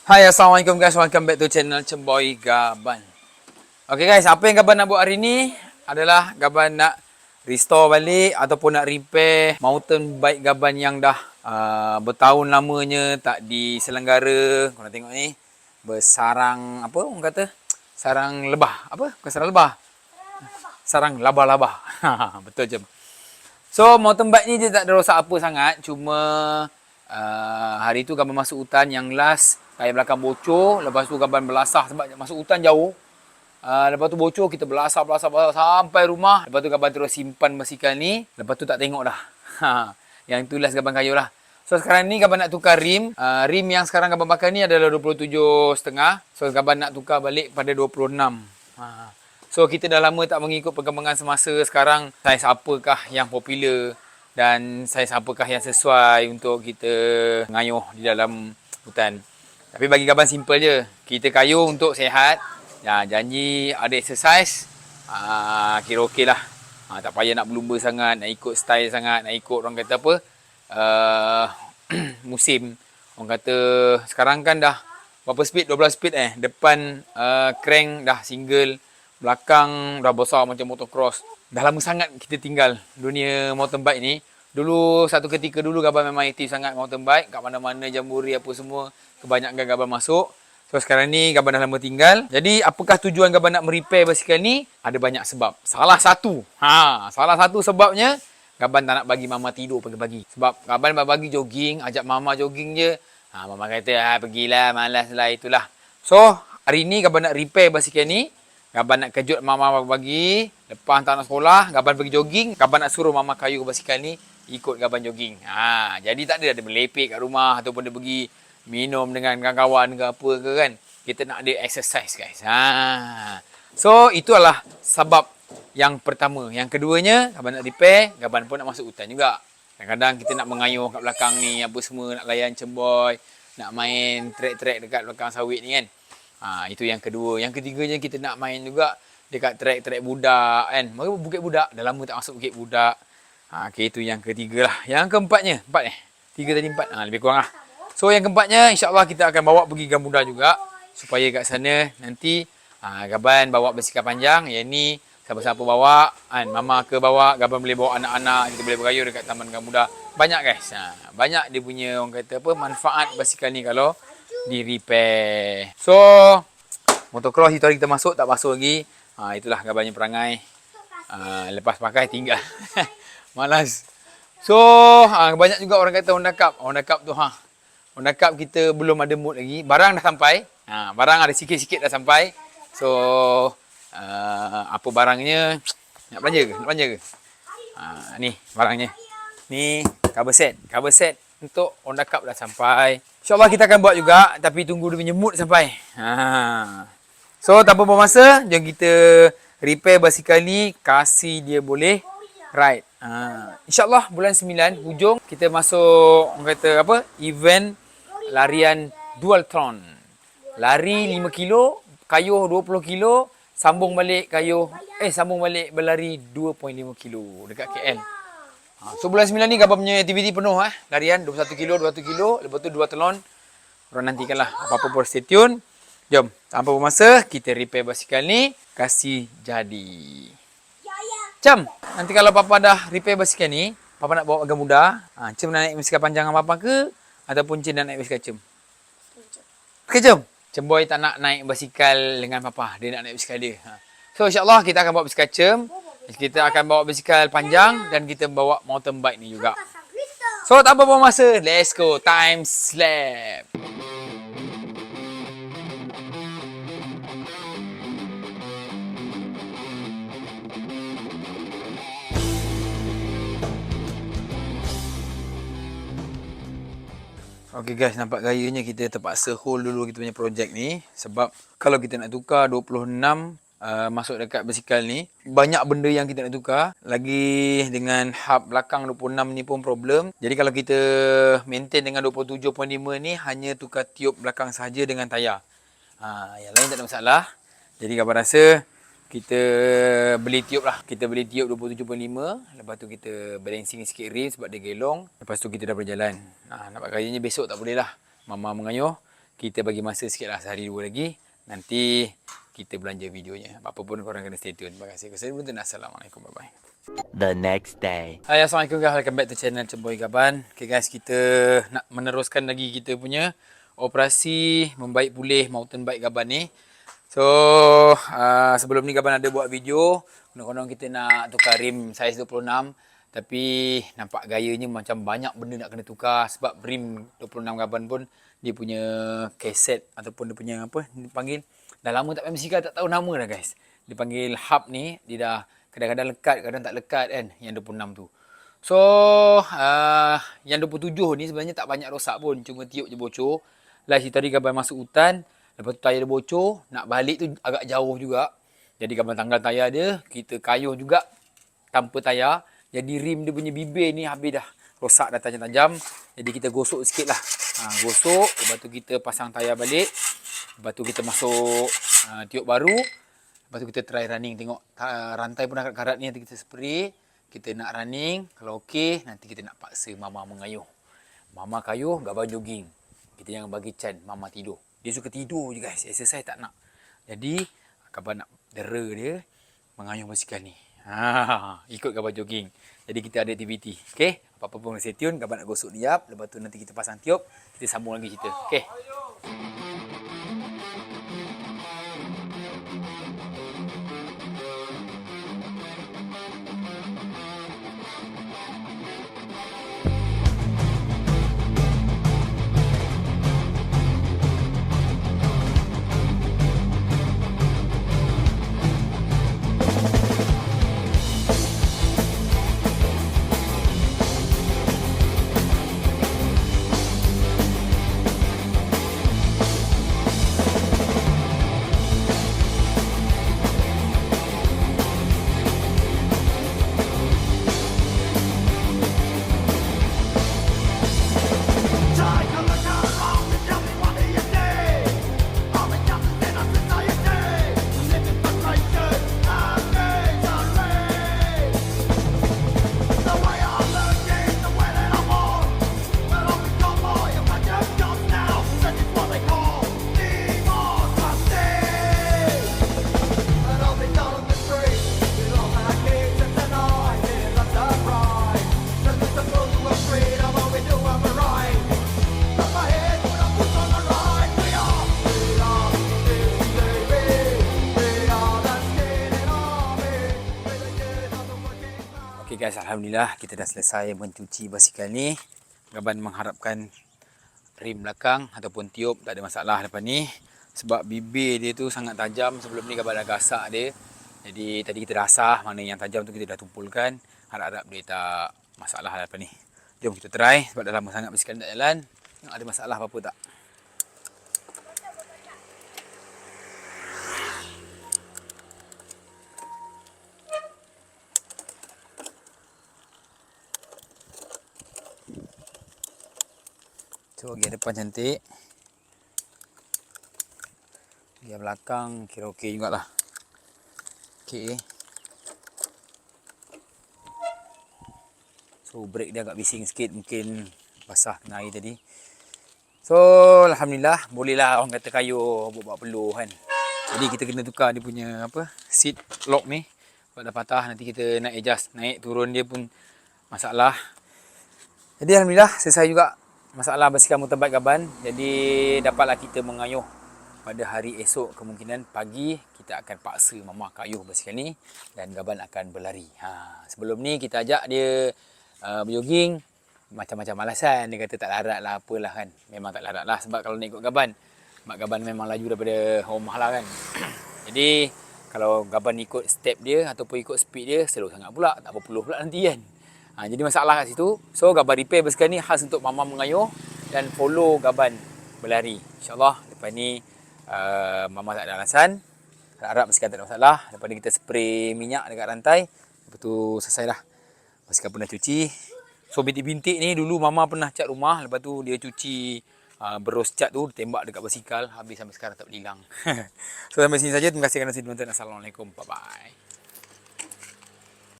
Hai, Assalamualaikum guys. Welcome back to channel Cemboy Gaban. Okay guys, apa yang Gaban nak buat hari ni adalah Gaban nak restore balik ataupun nak repair mountain bike Gaban yang dah bertahun lamanya tak diselenggara. Korang tengok ni, bersarang apa orang kata? Sarang lebah. Apa? Bukan sarang lebah. Sarang labah-labah. Betul je. So, mountain bike ni dia tak ada rosak apa sangat. Cuma hari tu Gaban masuk hutan yang last. Tayar belakang bocor. Lepas tu Gaban belasah sebab masuk hutan jauh. Lepas tu bocor, kita belasah sampai rumah. Lepas tu Gaban terus simpan basikal ni. Lepas tu tak tengok dah. Yang tu last Gaban kayuh lah. So sekarang ni Gaban nak tukar rim. Rim yang sekarang Gaban pakai ni adalah 27.5. So Gaban nak tukar balik pada 26. So kita dah lama tak mengikut perkembangan semasa. Sekarang saiz apakah yang popular dan saiz apakah yang sesuai untuk kita ngayuh di dalam hutan. Tapi bagi Gaban simple je. Kita kayuh untuk sihat. Ya, janji ada exercise. Kira okey lah. Tak payah nak berlumba sangat, nak ikut style sangat, nak ikut orang kata apa. Musim. Orang kata sekarang kan dah berapa speed? 12 speed Depan crank dah single. Belakang dah besar macam motocross. Dah lama sangat kita tinggal dunia mountain bike ni. Dulu satu ketika dulu Gaban memang aktif sangat mountain bike. Kat mana-mana jamburi apa semua. Kebanyakan Gaban masuk. So sekarang ni Gaban dah lama tinggal. Jadi apakah tujuan Gaban nak merepair basikal ni? Ada banyak sebab. Salah satu sebabnya Gaban tak nak bagi mama tidur pagi-pagi. Sebab Gaban bagi jogging, ajak mama jogging je. Mama kata pergilah, malas lah, itulah. So hari ni Gaban nak repair basikal ni. Gaban nak kejut mama pagi-pagi. Lepas tak nak sekolah, Gaban pergi jogging. Gaban nak suruh mama kayu basikal ni ikut Gaban jogging. Jadi tak ada melepek kat rumah ataupun dia pergi minum dengan kawan-kawan ke apa ke kan. Kita nak ada exercise guys. So itulah sebab yang pertama. Yang keduanya, Gaban nak repair, Gaban pun nak masuk hutan juga. Kadang-kadang kita nak mengayuh kat belakang ni apa semua, nak layan cemboy, nak main trek-trek dekat belakang sawit ni kan. Itu yang kedua. Yang ketiganya kita nak main juga dekat trek-trek budak kan. Bukit Budak. Dah lama tak masuk Bukit Budak. Okay, itu yang ketiga lah. Yang keempatnya, empat tiga tadi empat. Lebih kurang lah. So yang keempatnya, insyaAllah kita akan bawa pergi Gamuda juga. Supaya kat sana nanti Gaban bawa basikal panjang. Yang ni siapa-siapa bawa kan. Mama ke bawa, Gaban boleh bawa anak-anak. Kita boleh bergayuh dekat Taman Gamuda. Banyak guys. Banyak dia punya orang kata apa, manfaat basikal ni kalau di repair. So motocross itu hari kita masuk tak basuh lagi. Itulah Gabannya perangai. Lepas pakai tinggal. Malas. So banyak juga orang kata Honda Cup. Honda Cup tu Honda Cup kita belum ada mood lagi. Barang dah sampai. Barang ada sikit-sikit dah sampai. So apa barangnya? Nak belanja ke? Ni barangnya. Ni cover set. Cover set untuk Honda Cup dah sampai. InsyaAllah kita akan buat juga. Tapi tunggu dia punya mood sampai. So tanpa buang masa, jom kita repair basikal ni. Kasih dia boleh ride. InsyaAllah bulan 9 hujung kita masuk orang kata apa, event larian Dualtron. Lari 5 kilo, kayuh 20 kilo, sambung balik berlari 2.5 kilo dekat KL. So bulan 9 ni Gaban punya aktiviti penuh larian 21 kilo, 20 kilo, lepas tu 2 telon. Korang nantikanlah apa-apa pun stay tune. Jom, tanpa bermasa kita repair basikal ni, kasih jadi. Cem, nanti kalau Papa dah repair basikal ni, Papa nak bawa Gamuda. Cem nak naik basikal panjang dengan Papa ke? Ataupun Cem nak naik basikal Cem? Okay, Cem. Cemboy tak nak naik basikal dengan Papa. Dia nak naik basikal dia. So, insyaAllah kita akan bawa basikal Cem. Kita akan bawa basikal panjang dan kita bawa mountain bike ni juga. So, tanpa buang masa, let's go. Time slap. Okay guys, nampak gayanya kita terpaksa hold dulu kita punya projek ni. Sebab kalau kita nak tukar 26 masuk dekat basikal ni, banyak benda yang kita nak tukar. Lagi dengan hub belakang 26 ni pun problem. Jadi kalau kita maintain dengan 27.5 ni, hanya tukar tiup belakang sahaja dengan tayar. Yang lain tak ada masalah. Jadi Gaban rasa kita beli tiup lah. Kita beli tiup 27.5. Lepas tu kita balancing sikit rim sebab dia gelong. Lepas tu kita dah berjalan. Nampak gayanya besok tak boleh lah. Mama mengayuh. kita bagi masa sikit lah, sehari 2 lagi. Nanti kita belanja videonya. Apa pun korang kena stay tune. Terima kasih. Assalamualaikum. Bye-bye. The next day. Hai, Assalamualaikum guys. Welcome back to channel Cemboy Gaban. Okay guys, kita nak meneruskan lagi kita punya operasi membaik pulih mountain bike Gaban ni. So, sebelum ni Gaban ada buat video. Konon-konon kita nak tukar rim saiz 26. Tapi nampak gayanya macam banyak benda nak kena tukar. Sebab rim 26 Gaban pun dia punya keset ataupun dia punya apa dipanggil. Dah lama tak main basikal, tak tahu nama dah guys. Dia panggil hub ni, dia dah kadang-kadang lekat, kadang tak lekat kan, yang 26 tu. So, yang 27 ni sebenarnya tak banyak rosak pun, cuma tiup je bocor. Last tadi Gaban masuk hutan, lepas tu tayar dia bocor, nak balik tu agak jauh juga. Jadi Gaban tanggal tayar dia, kita kayuh juga tanpa tayar. Jadi rim dia punya bibir ni habis dah, rosak dah tajam-tajam. Jadi kita gosok sikit lah. Gosok, lepas tu kita pasang tayar balik. Lepas tu kita masuk tiup baru. Lepas tu kita try running, tengok rantai pun dah karat ni, nanti kita spray. Kita nak running, kalau okey nanti kita nak paksa Mama mengayuh. Mama kayuh, Gaban jogging. Kita jangan bagi Chan Mama tidur. Dia suka tidur je guys, exercise tak nak. Jadi Gaban nak dera dia mengayuh basikal ni. Ikut Gaban jogging. Jadi kita ada aktiviti. Okey, apa-apa pun stay tune. Gaban nak gosok diap, lepas tu nanti kita pasang tiup, kita sambung lagi cerita. Okey. Okay guys, Alhamdulillah kita dah selesai mencuci basikal ni. Gaban mengharapkan rim belakang ataupun tiup tak ada masalah lepas ni. Sebab bibir dia tu sangat tajam. Sebelum ni Gaban dah gasak dia. Jadi tadi kita dah asah, mana yang tajam tu kita dah tumpulkan. Harap-harap dia tak masalah lepas ni. Jom kita try, sebab dah lama sangat basikal tak jalan. Tengok ada masalah apa-apa tak. So, gear depan cantik. Gear belakang kira okey jugalah. Okey. So, brake dia agak bising sikit. Mungkin basah kena air tadi. So, Alhamdulillah. Bolehlah orang kata kayuh buat peluh kan. Jadi, kita kena tukar dia punya apa seat lock ni. Sebab dah patah. Nanti kita nak adjust. Naik turun dia pun masalah. Jadi, Alhamdulillah. Selesai juga masalah basikal mountain bike Gaban. Jadi dapatlah kita mengayuh. Pada hari esok kemungkinan pagi kita akan paksa Mama kayuh basikal ni dan Gaban akan berlari. Sebelum ni kita ajak dia berjogging, macam-macam alasan. Dia kata tak larat lah apalah kan. Memang tak larat lah sebab kalau nak ikut Gaban, mak Gaban memang laju daripada rumah lah kan. Jadi kalau Gaban ikut step dia ataupun ikut speed dia, slow sangat pula, tak apa puluh pula nanti kan. Jadi masalah kat situ. So Gaban repair basikal ni khas untuk Mama mengayuh dan follow Gaban berlari. InsyaAllah lepas ni Mama tak ada alasan. Harap basikal tak ada masalah. Lepas ni kita spray minyak dekat rantai. Lepas tu selesai dah. Basikal pun dah cuci. So bintik-bintik ni dulu Mama pernah cat rumah. Lepas tu dia cuci berus cat tu, tembak dekat basikal. Habis sampai sekarang tak boleh hilang. So sampai sini saja. Terima kasih kerana menonton. Assalamualaikum. Bye-bye.